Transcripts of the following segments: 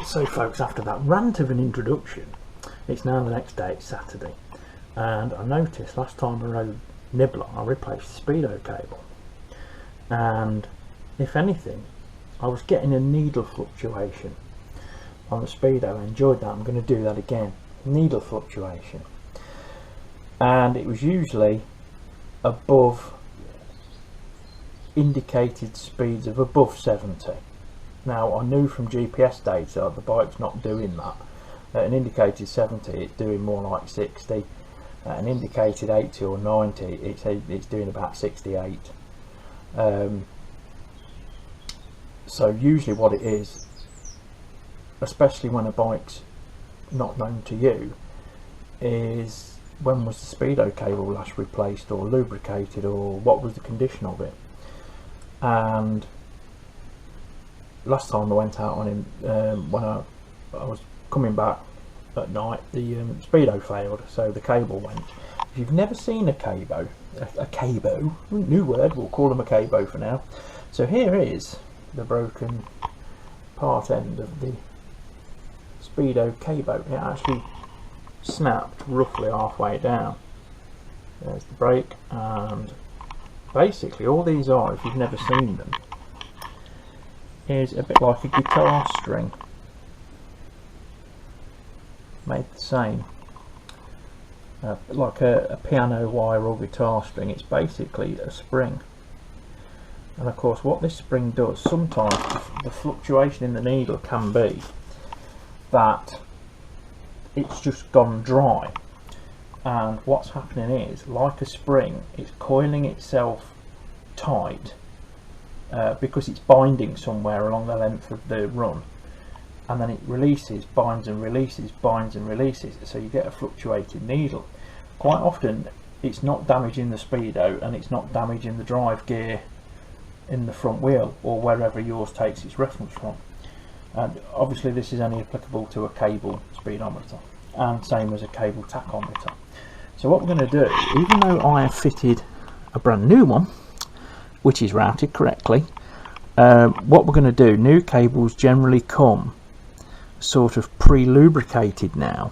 So folks, after that rant of an introduction, it's now the next day, it's Saturday, and I noticed last time I rode Nibbler I replaced the speedo cable, and if anything I was getting a needle fluctuation on the speedo. I enjoyed that. I'm going to do that again. Needle fluctuation, and it was usually above indicated speeds of above 70. Now I knew from GPS data the bike's not doing that. At an indicated 70 it's doing more like 60. At an indicated 80 or 90 it's doing about 68. So usually what it is, especially when a bike's not known to you, is when was the speedo cable last replaced or lubricated, or what was the condition of it. And last time I went out on him, when I was coming back at night, the speedo failed, so the cable went. If you've never seen a cabo, new word, we'll call them a cabo for now. So here is the broken part end of the speedo cabo. It actually snapped roughly halfway down. There's the brake, and basically all these are, if you've never seen them, is a bit like a guitar string made the same, like a piano wire or guitar string. It's basically a spring, and of course what this spring does, sometimes the fluctuation in the needle can be that it's just gone dry, and what's happening is, like a spring, it's coiling itself tight because it's binding somewhere along the length of the run, and then it releases, binds and releases, binds and releases, so you get a fluctuating needle. Quite often it's not damaging the speedo, and it's not damaging the drive gear in the front wheel or wherever yours takes its reference from. And obviously this is only applicable to a cable speedometer, and same as a cable tachometer. So what we're going to do, even though I have fitted a brand new one which is routed correctly, what we're going to do, new cables generally come sort of pre-lubricated now,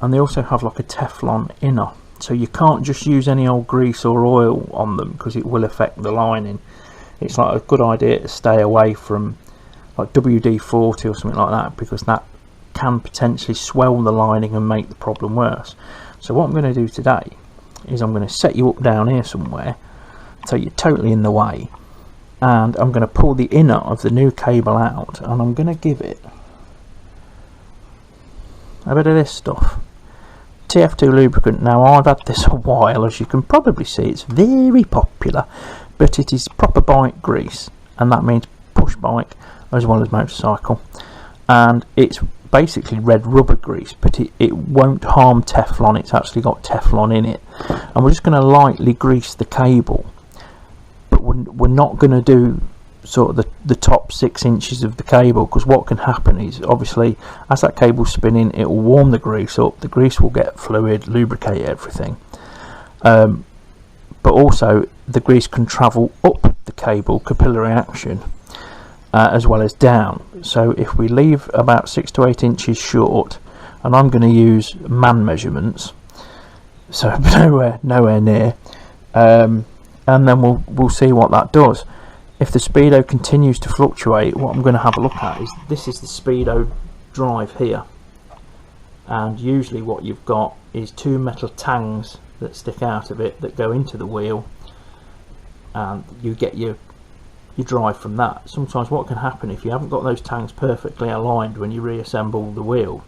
and they also have like a Teflon inner, so you can't just use any old grease or oil on them because it will affect the lining. It's like a good idea to stay away from like WD-40 or something like that, because that can potentially swell the lining and make the problem worse. So what I'm going to do today is I'm going to set you up down here somewhere so you're totally in the way, and I'm going to pull the inner of the new cable out, and I'm going to give it a bit of this stuff, TF2 lubricant. Now I've had this a while, as you can probably see it's very popular, but it is proper bike grease, and that means push bike as well as motorcycle, and it's basically red rubber grease, but it won't harm Teflon. It's actually got Teflon in it, and we're just going to lightly grease the cable, but we're not going to do sort of the top 6 inches of the cable, because what can happen is, obviously as that cable's spinning, it will warm the grease up, the grease will get fluid, lubricate everything, but also the grease can travel up the cable, capillary action, as well as down. So if we leave about 6 to 8 inches short, and I'm going to use man measurements, so nowhere near, and then we'll see what that does. If the speedo continues to fluctuate, what I'm going to have a look at is, this is the speedo drive here, and usually what you've got is 2 metal tangs that stick out of it that go into the wheel, and you get your drive from that. Sometimes what can happen, if you haven't got those tangs perfectly aligned when you reassemble the wheel,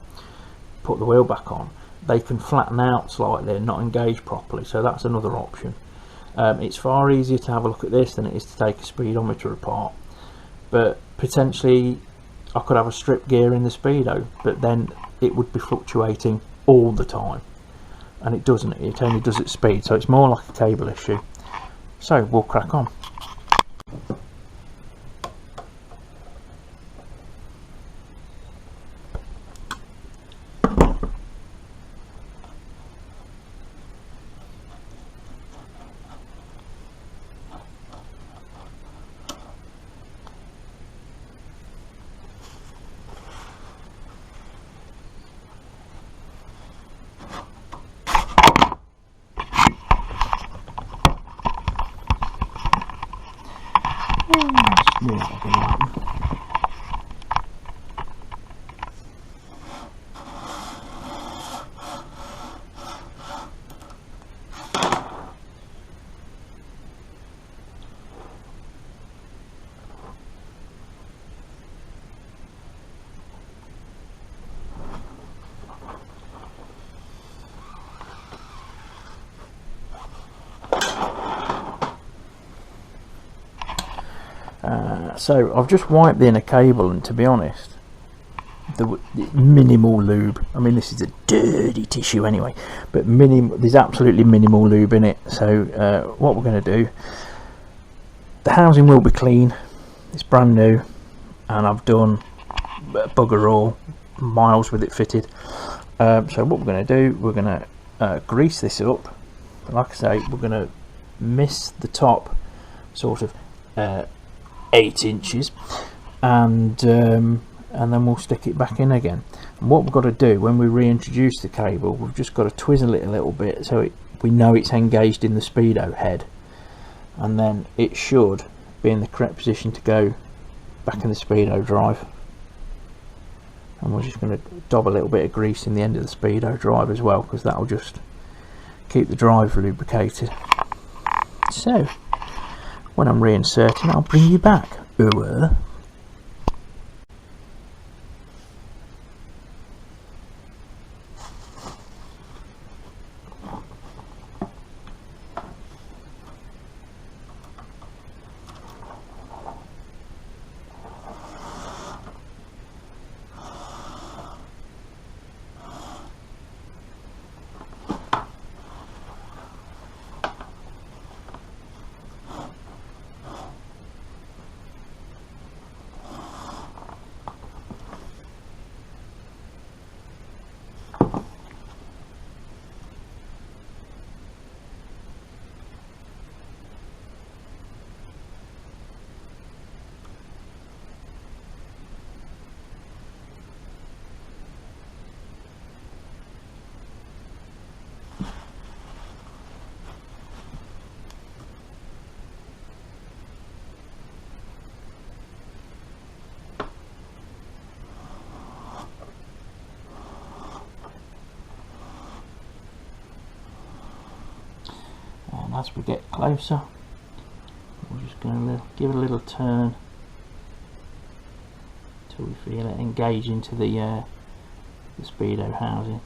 put the wheel back on, they can flatten out slightly and not engage properly, so that's another option. It's far easier to have a look at this than it is to take a speedometer apart, but potentially I could have a strip gear in the speedo, but then it would be fluctuating all the time, and it doesn't, it only does at speed, so it's more like a cable issue. So we'll crack on. Small like an open. So I've just wiped the inner cable, and to be honest, the minimal lube. I mean, this is a dirty tissue anyway, but there's absolutely minimal lube in it. So what we're going to do, the housing will be clean. It's brand new, and I've done bugger all, miles with it fitted. So what we're going to do, we're going to grease this up. Like I say, we're going to miss the top sort of 8 inches, and then we'll stick it back in again. And what we've got to do when we reintroduce the cable, we've just got to twizzle it a little bit so we know it's engaged in the speedo head, and then it should be in the correct position to go back in the speedo drive. And we're just going to dob a little bit of grease in the end of the speedo drive as well, because that'll just keep the drive lubricated. So when I'm reinserting, I'll bring you back. And as we get closer, we're just going to give it a little turn till we feel it engage into the speedo housing.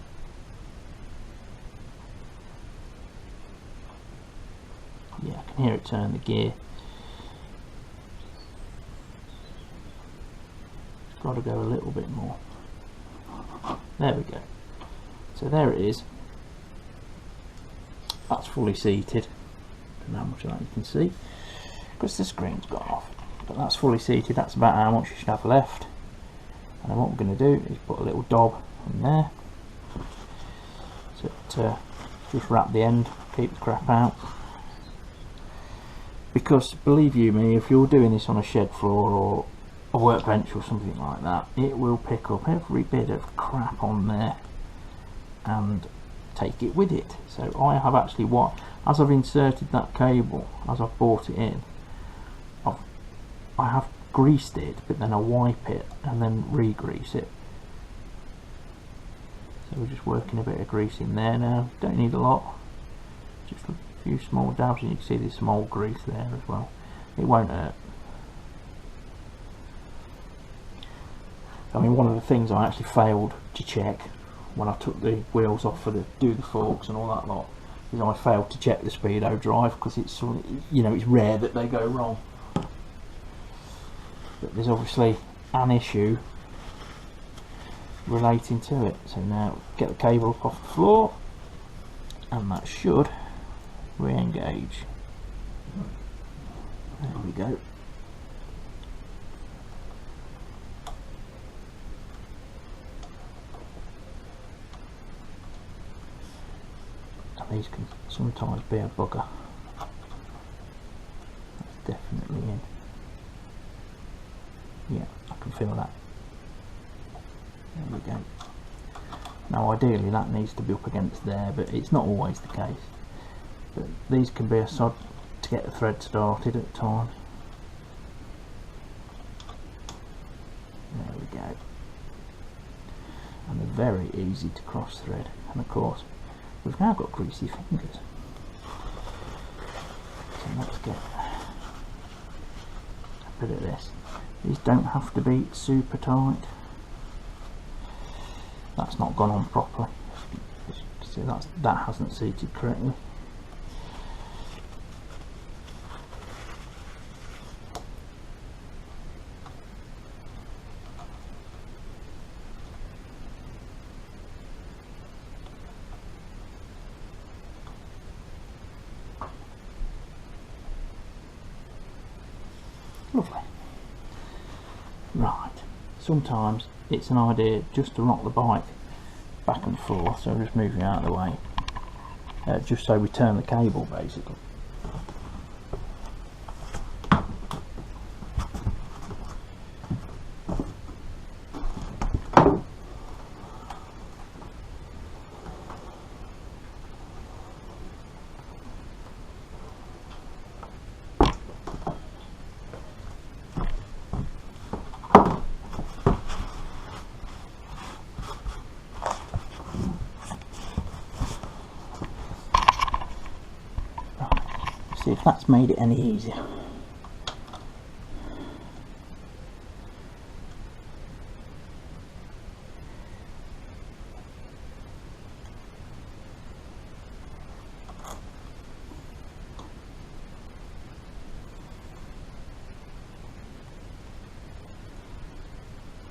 Yeah, I can hear it turn the gear. It's got to go a little bit more. There we go. So there it is. That's fully seated. I don't know how much of that you can see because the screen's gone off, but that's fully seated. That's about how much you should have left. And then what we're going to do is put a little dob in there, so just wrap the end, keep the crap out. Because believe you me, if you're doing this on a shed floor or a workbench or something like that, it will pick up every bit of crap on there and take it with it. So I have actually, as I've inserted that cable, as I've brought it in, I have greased it, but then I wipe it and then re-grease it. So we're just working a bit of grease in there now. Don't need a lot, just a few small dabs, and you can see there's some old grease there as well. It won't hurt. I mean, one of the things I actually failed to check when I took the wheels off for do the forks and all that lot is I failed to check the speedo drive, because it's, you know, it's rare that they go wrong. But there's obviously an issue relating to it. So now get the cable up off the floor, and that should re-engage. There we go. These can sometimes be a bugger. That's definitely in. Yeah, I can feel that. There we go. Now ideally that needs to be up against there, but it's not always the case. But these can be a sod to get the thread started at times. go. And they're very easy to cross thread, and of course we've now got greasy fingers. So let's get a bit of this. These don't have to be super tight. That's not gone on properly. See, that hasn't seated correctly. Lovely. Right, sometimes it's an idea just to rock the bike back and forth, so I'm just moving out of the way, just so we turn the cable basically. See if that's made it any easier.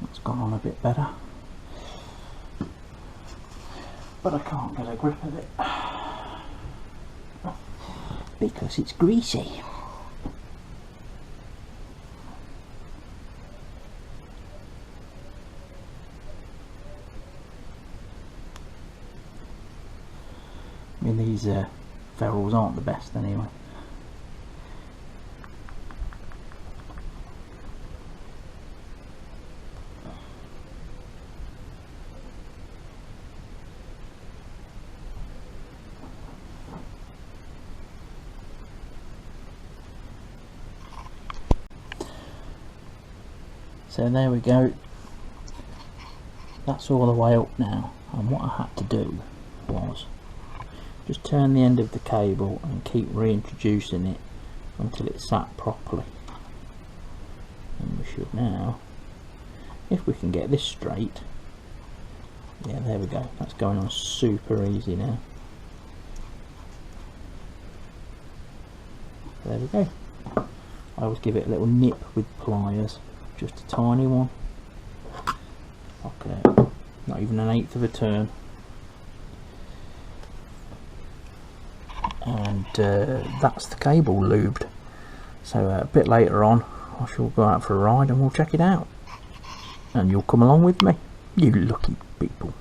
That's gone on a bit better, but I can't get a grip of it because it's greasy. I mean, these ferrules aren't the best anyway. So there we go, that's all the way up now, and what I had to do was just turn the end of the cable and keep reintroducing it until it sat properly. And we should now, if we can get this straight, yeah, there we go, that's going on super easy now. There we go. I always give it a little nip with pliers. Just a tiny one. Okay, not even an eighth of a turn. And that's the cable lubed. So a bit later on I shall go out for a ride and we'll check it out. And you'll come along with me, you lucky people.